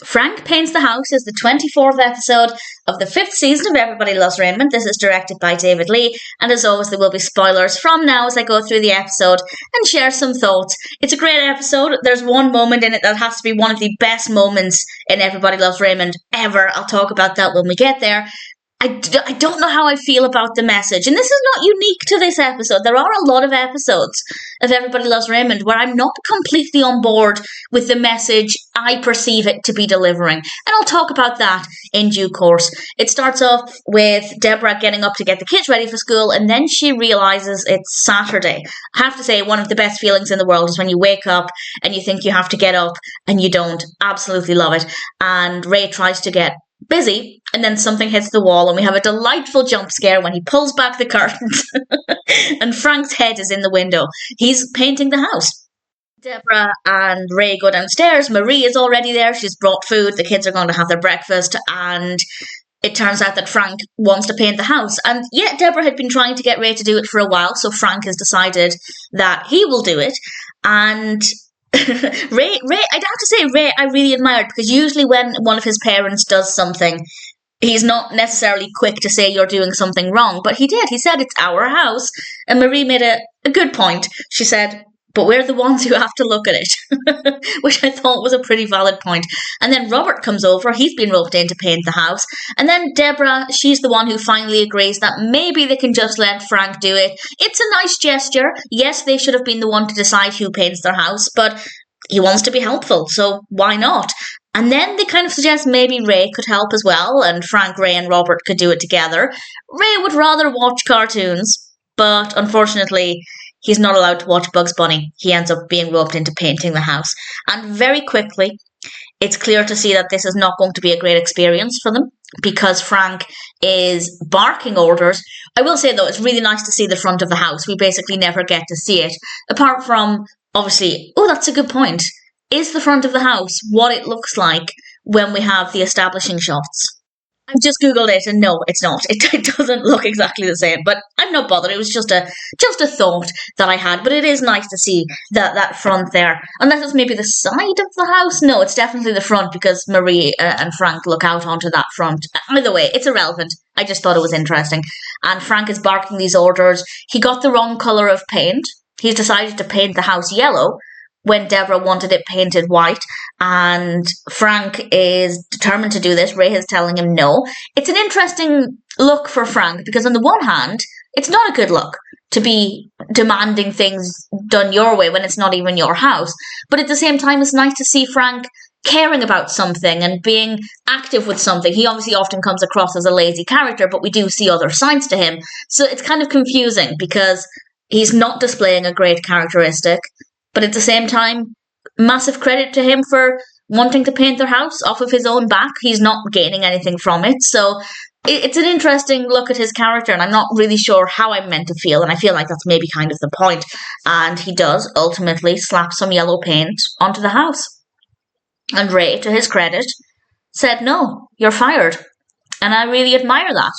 Frank Paints the House is the 24th episode of the 5th season of Everybody Loves Raymond. This is directed by David Lee, and as always, there will be spoilers from now as I go through the episode and share some thoughts. It's a great episode. There's one moment in it that has to be one of the best moments in Everybody Loves Raymond ever. I'll talk about that when we get there. I don't know how I feel about the message. And this is not unique to this episode. There are a lot of episodes of Everybody Loves Raymond where I'm not completely on board with the message I perceive it to be delivering. And I'll talk about that in due course. It starts off with Debra getting up to get the kids ready for school, and then she realises it's Saturday. I have to say, one of the best feelings in the world is when you wake up and you think you have to get up and you don't. Absolutely love it. And Ray tries to get busy, and then something hits the wall, and we have a delightful jump scare when he pulls back the curtains and Frank's head is in the window. He's painting the house. Debra and Ray go downstairs. Marie is already there. She's brought food. The kids are going to have their breakfast, and it turns out that Frank wants to paint the house. And yeah, Debra had been trying to get Ray to do it for a while, so Frank has decided that he will do it. And Ray, I'd have to say Ray I really admired, because usually when one of his parents does something, he's not necessarily quick to say you're doing something wrong, but he did. He said it's our house, and Marie made a good point. She said, but we're the ones who have to look at it, which I thought was a pretty valid point. And then Robert comes over. He's been roped in to paint the house. And then Debra, she's the one who finally agrees that maybe they can just let Frank do it. It's a nice gesture. Yes, they should have been the one to decide who paints their house, but he wants to be helpful, so why not? And then they kind of suggest maybe Ray could help as well, and Frank, Ray, and Robert could do it together. Ray would rather watch cartoons, but unfortunately, he's not allowed to watch Bugs Bunny. He ends up being roped into painting the house. And very quickly, it's clear to see that this is not going to be a great experience for them, because Frank is barking orders. I will say, though, it's really nice to see the front of the house. We basically never get to see it, apart from, obviously, oh, that's a good point. Is the front of the house what it looks like when we have the establishing shots? I've just Googled it, and no, it's not. It doesn't look exactly the same, but I'm not bothered. It was just a thought that I had, but it is nice to see that front there. Unless it's maybe the side of the house. No, it's definitely the front, because Marie and Frank look out onto that front. Either way, it's irrelevant. I just thought it was interesting. And Frank is barking these orders. He got the wrong colour of paint. He's decided to paint the house yellow when Debra wanted it painted white, and Frank is determined to do this. Ray is telling him no. It's an interesting look for Frank, because on the one hand, it's not a good look to be demanding things done your way when it's not even your house. But at the same time, it's nice to see Frank caring about something and being active with something. He obviously often comes across as a lazy character, but we do see other sides to him. So it's kind of confusing, because he's not displaying a great characteristic, but at the same time, massive credit to him for wanting to paint their house off of his own back. He's not gaining anything from it. So it's an interesting look at his character, and I'm not really sure how I'm meant to feel, and I feel like that's maybe kind of the point. And he does ultimately slap some yellow paint onto the house. And Ray, to his credit, said, no, you're fired. And I really admire that.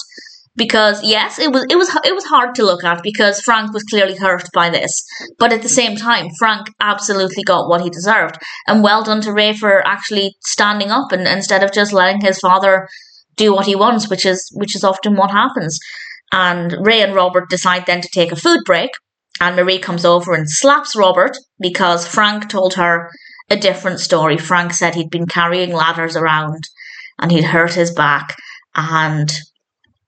Because yes, it was hard to look at, because Frank was clearly hurt by this. But at the same time, Frank absolutely got what he deserved. And well done to Ray for actually standing up, and instead of just letting his father do what he wants, which is often what happens. And Ray and Robert decide then to take a food break, and Marie comes over and slaps Robert because Frank told her a different story. Frank said he'd been carrying ladders around and he'd hurt his back, and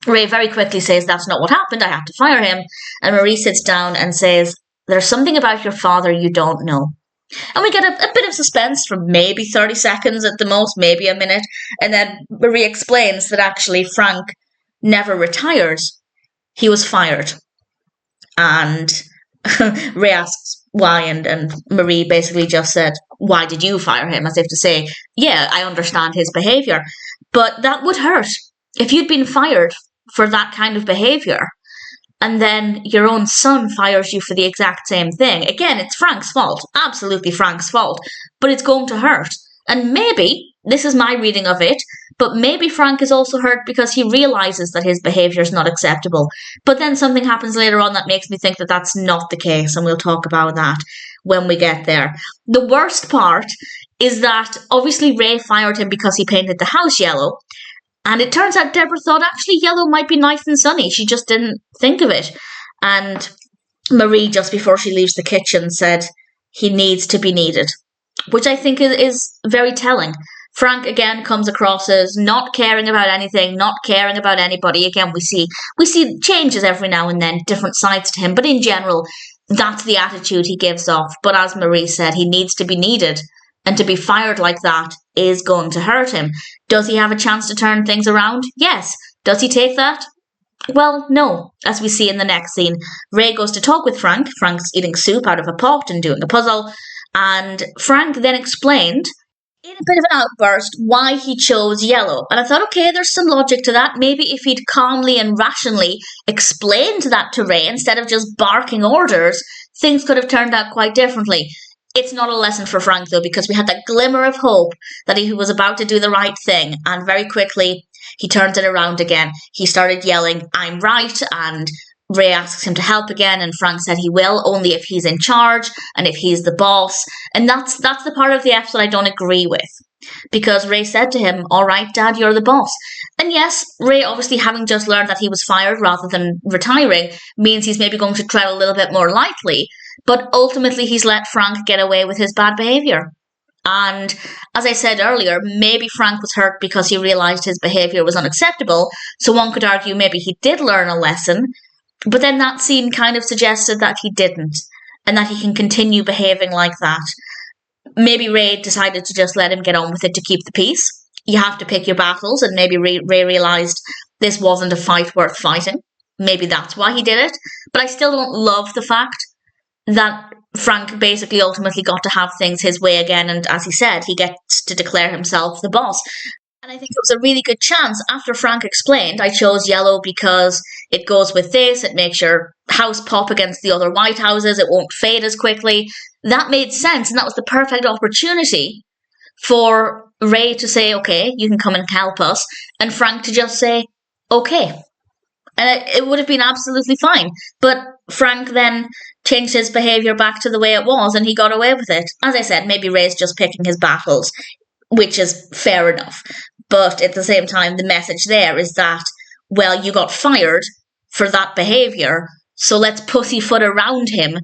Ray very quickly says, that's not what happened, I had to fire him. And Marie sits down and says, there's something about your father you don't know. And we get a bit of suspense from maybe 30 seconds at the most, maybe a minute. And then Marie explains that actually Frank never retires. He was fired. And Ray asks why, and Marie basically just said, why did you fire him? As if to say, yeah, I understand his behaviour, but that would hurt. If you'd been fired for that kind of behaviour, and then your own son fires you for the exact same thing, again, it's Frank's fault, absolutely Frank's fault, but it's going to hurt. And maybe, this is my reading of it, but maybe Frank is also hurt because he realises that his behaviour is not acceptable. But then something happens later on that makes me think that that's not the case, and we'll talk about that when we get there. The worst part is that obviously Ray fired him because he painted the house yellow. And it turns out Debra thought actually yellow might be nice and sunny. She just didn't think of it. And Marie, just before she leaves the kitchen, said he needs to be needed, which I think is very telling. Frank again comes across as not caring about anything, not caring about anybody. Again, we see changes every now and then, different sides to him, but in general, that's the attitude he gives off. But as Marie said, he needs to be needed, and to be fired like that is going to hurt him. Does he have a chance to turn things around? Yes. Does he take that? Well, no. As we see in the next scene, Ray goes to talk with Frank. Frank's eating soup out of a pot and doing a puzzle, and Frank then explained in a bit of an outburst why he chose yellow. And I thought, okay, there's some logic to that. Maybe if he'd calmly and rationally explained that to Ray instead of just barking orders, things could have turned out quite differently. It's not a lesson for Frank, though, because we had that glimmer of hope that he was about to do the right thing, and very quickly he turned it around again. He started yelling, "I'm right," and Ray asks him to help again, and Frank said he will, only if he's in charge and if he's the boss. And that's the part of the episode I don't agree with, because Ray said to him, "All right, Dad, you're the boss." And yes, Ray, obviously having just learned that he was fired rather than retiring, means he's maybe going to tread a little bit more lightly, but ultimately he's let Frank get away with his bad behaviour. And as I said earlier, maybe Frank was hurt because he realised his behaviour was unacceptable, so one could argue maybe he did learn a lesson, but then that scene kind of suggested that he didn't, and that he can continue behaving like that. Maybe Ray decided to just let him get on with it to keep the peace. You have to pick your battles, and maybe Ray realised this wasn't a fight worth fighting. Maybe that's why he did it, but I still don't love the fact that Frank basically ultimately got to have things his way again, and as he said, he gets to declare himself the boss. And I think it was a really good chance. After Frank explained, I chose yellow because it goes with this, it makes your house pop against the other white houses, it won't fade as quickly. That made sense, and that was the perfect opportunity for Ray to say, okay, you can come and help us, and Frank to just say, okay. And it would have been absolutely fine. But Frank then changed his behaviour back to the way it was, and he got away with it. As I said, maybe Ray's just picking his battles, which is fair enough. But at the same time, the message there is that, well, you got fired for that behaviour, so let's pussyfoot around him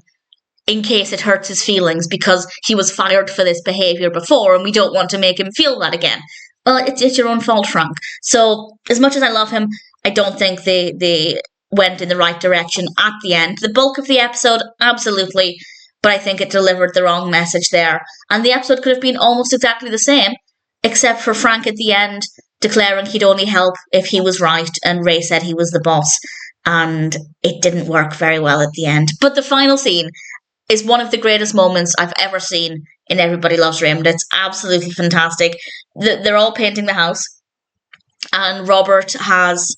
in case it hurts his feelings because he was fired for this behaviour before and we don't want to make him feel that again. Well, it's your own fault, Frank. So as much as I love him, I don't think they went in the right direction at the end. The bulk of the episode, absolutely, but I think it delivered the wrong message there. And the episode could have been almost exactly the same, except for Frank at the end declaring he'd only help if he was right, and Ray said he was the boss. And it didn't work very well at the end. But the final scene is one of the greatest moments I've ever seen in Everybody Loves Raymond. It's absolutely fantastic. They're all painting the house, and Robert has,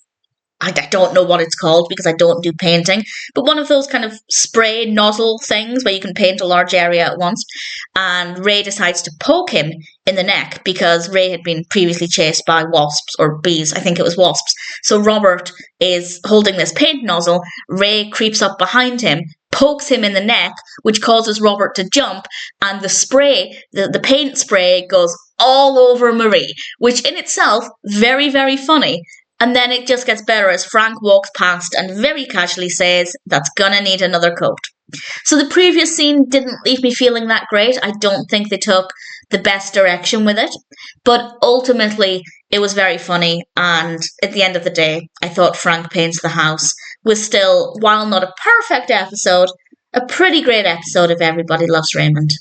I don't know what it's called because I don't do painting, but one of those kind of spray nozzle things where you can paint a large area at once. And Ray decides to poke him in the neck because Ray had been previously chased by wasps or bees. I think it was wasps. So Robert is holding this paint nozzle. Ray creeps up behind him, pokes him in the neck, which causes Robert to jump, and the spray, the paint spray, goes all over Marie, which in itself, very, very funny. And then it just gets better as Frank walks past and very casually says, "That's gonna need another coat." So the previous scene didn't leave me feeling that great. I don't think they took the best direction with it. But ultimately, it was very funny. And at the end of the day, I thought Frank Paints the House was still, while not a perfect episode, a pretty great episode of Everybody Loves Raymond.